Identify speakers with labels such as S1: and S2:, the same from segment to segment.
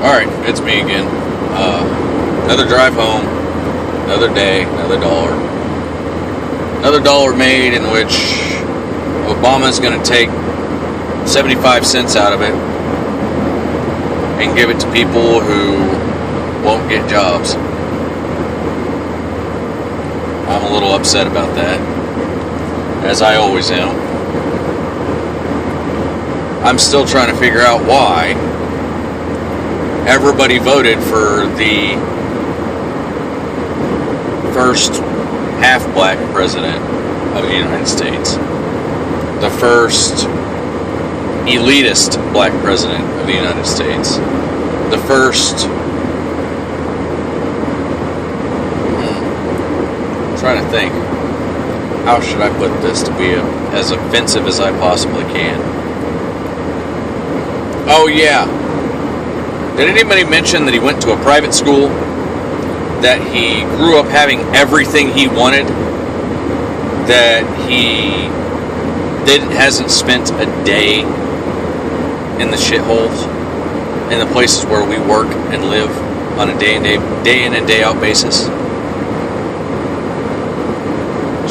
S1: Alright, it's me again. Another drive home, another day, another dollar. Another dollar made in which Obama's going to take 75 cents out of it and give it to people who won't get jobs. I'm a little upset about that, as I always am. I'm still trying to figure out why everybody voted for the first half-black president of the United States. The first elitist black president of the United States. The first... I'm trying to think. How should I put this to be as offensive as I possibly can? Oh yeah. Did anybody mention that he went to a private school? That he grew up having everything he wanted? That he hasn't spent a day in the shitholes? In the places where we work and live on a day in and day out basis?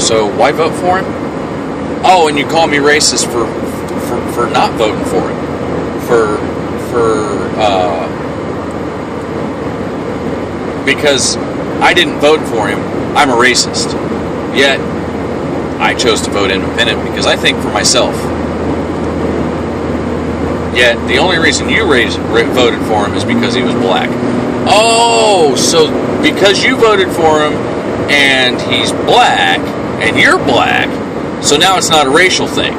S1: So why vote for him? Oh, and you call me racist for not voting for him. Because I didn't vote for him, I'm a racist. Yet, I chose to vote independent because I think for myself. Yet, the only reason you voted for him is because he was black. Oh, so because you voted for him and he's black and you're black, so now it's not a racial thing.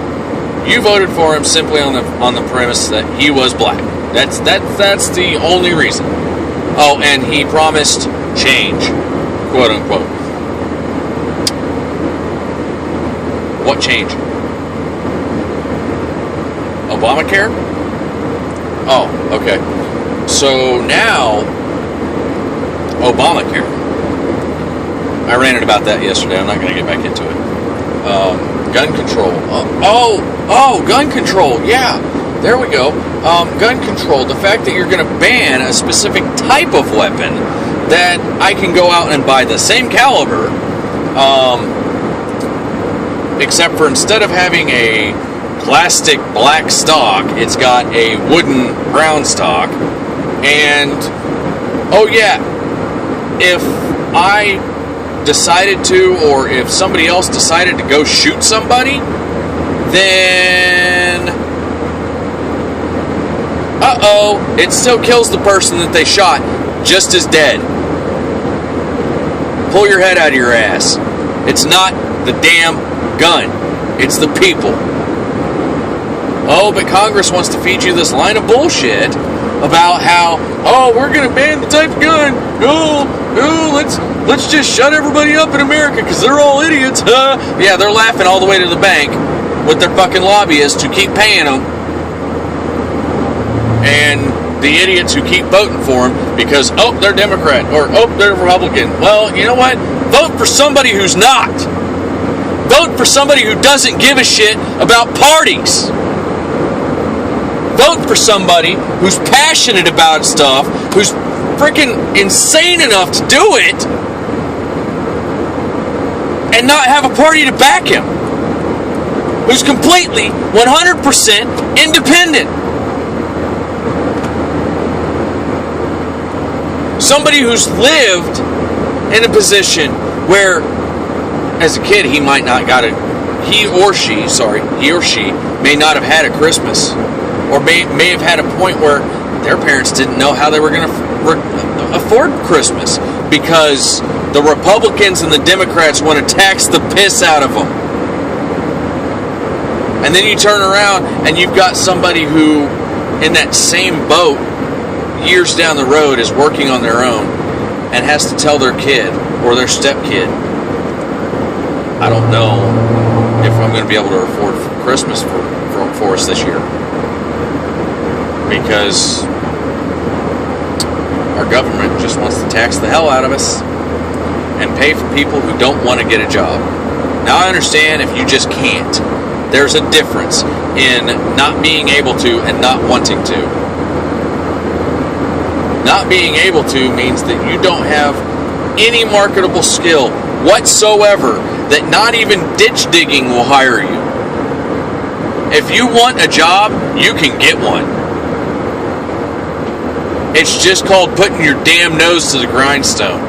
S1: You voted for him simply on the premise that he was black. That's the only reason. Oh, and he promised change, quote unquote. What change? Obamacare? Oh, okay. So now, Obamacare. I ranted about that yesterday. I'm not going to get back into it. Gun control. Gun control. Yeah, there we go. Gun control. The fact that you're going to ban a specific type of weapon that I can go out and buy the same caliber, except for instead of having a plastic black stock, it's got a wooden brown stock. And, oh yeah, if I decided to, or if somebody else decided to go shoot somebody, then it still kills the person that they shot just as dead. Pull your head out of your ass. It's not the damn gun, it's the people. Oh, but Congress wants to feed you this line of bullshit about how, we're going to ban the type of gun. Let's just shut everybody up in America because they're all idiots. Yeah, they're laughing all the way to the bank with their fucking lobbyists who keep paying them. And the idiots who keep voting for them because, they're Democrat or, they're Republican. Well, you know what? Vote for somebody who's not. Vote for somebody who doesn't give a shit about parties. Vote for somebody who's passionate about stuff, who's freaking insane enough to do it, and not have a party to back him. Who's completely, 100% independent. Somebody who's lived in a position where, as a kid, he or she may not have had a Christmas. Or may have had a point where their parents didn't know how they were going to afford Christmas because the Republicans and the Democrats want to tax the piss out of them. And then you turn around and you've got somebody who, in that same boat, years down the road, is working on their own and has to tell their kid or their stepkid, I don't know if I'm going to be able to afford Christmas for us this year. Because our government just wants to tax the hell out of us and pay for people who don't want to get a job. Now, I understand if you just can't. There's a difference in not being able to and not wanting to. Not being able to means that you don't have any marketable skill whatsoever, that not even ditch digging will hire you. If you want a job, you can get one. It's just called putting your damn nose to the grindstone.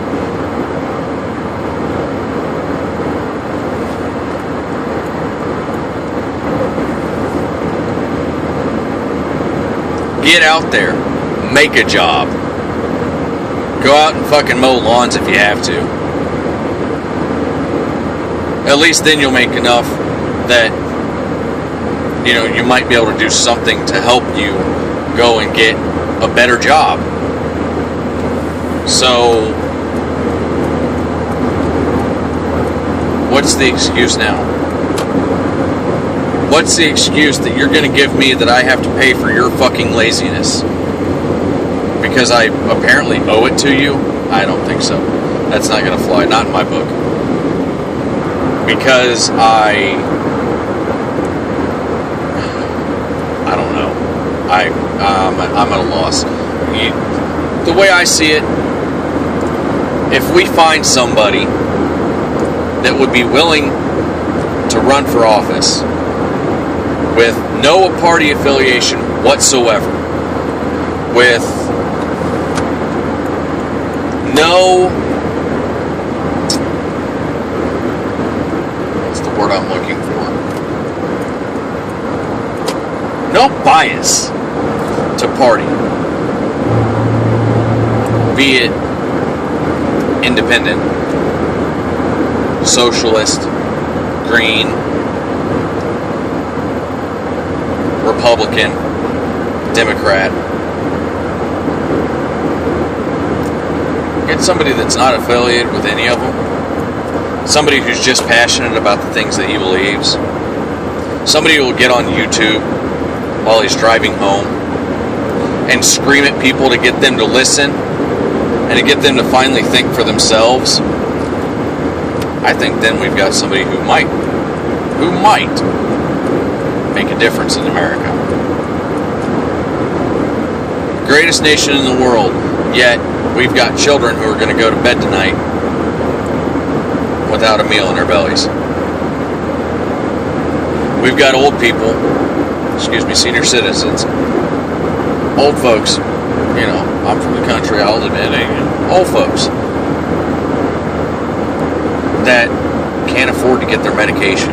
S1: Get out there. Make a job. Go out and fucking mow lawns if you have to. At least then you'll make enough that, you know, you might be able to do something to help you go and get a better job. So, what's the excuse now? What's the excuse that you're going to give me that I have to pay for your fucking laziness? Because I apparently owe it to you? I don't think so. That's not going to fly. Not in my book. Because I don't know. I'm at a loss. The way I see it, if we find somebody that would be willing to run for office with no party affiliation whatsoever, with no, what's the word I'm looking for? No bias to party, be it independent, socialist, green, Republican, Democrat. Get somebody that's not affiliated with any of them. Somebody who's just passionate about the things that he believes. Somebody who will get on YouTube while he's driving home and scream at people to get them to listen and to get them to finally think for themselves. I think then we've got somebody who might make a difference in America. Greatest nation in the world, yet we've got children who are going to go to bed tonight without a meal in their bellies. We've got old people, senior citizens, old folks, you know, I'm from the country, I'll admit it, old folks that can't afford to get their medication.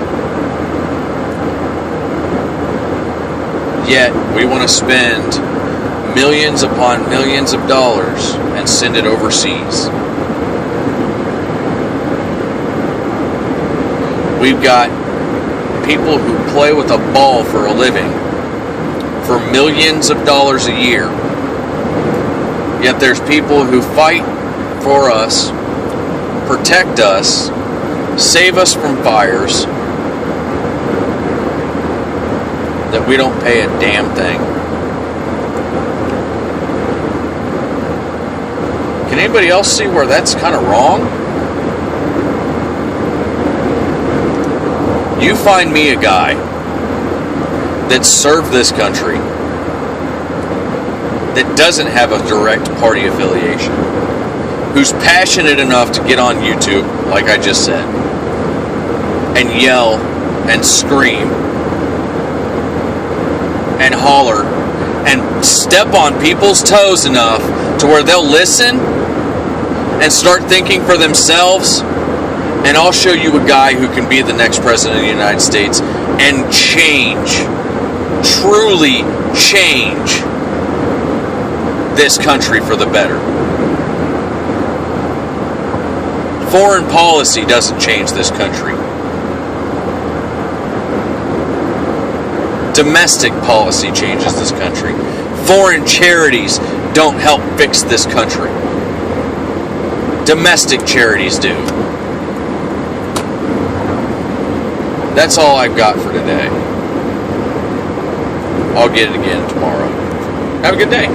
S1: Yet, we want to spend millions upon millions of dollars and send it overseas. We've got people who play with a ball for a living for millions of dollars a year. Yet there's people who fight for us, protect us, save us from fires, that we don't pay a damn thing. Can anybody else see where that's kind of wrong? You find me a guy that served this country that doesn't have a direct party affiliation, who's passionate enough to get on YouTube, like I just said, and yell and scream and holler and step on people's toes enough to where they'll listen and start thinking for themselves. And I'll show you a guy who can be the next president of the United States and change, truly change this country for the better. Foreign policy doesn't change this country. Domestic policy changes this country. Foreign charities don't help fix this country. Domestic charities do. That's all I've got for today. I'll get it again tomorrow. Have a good day.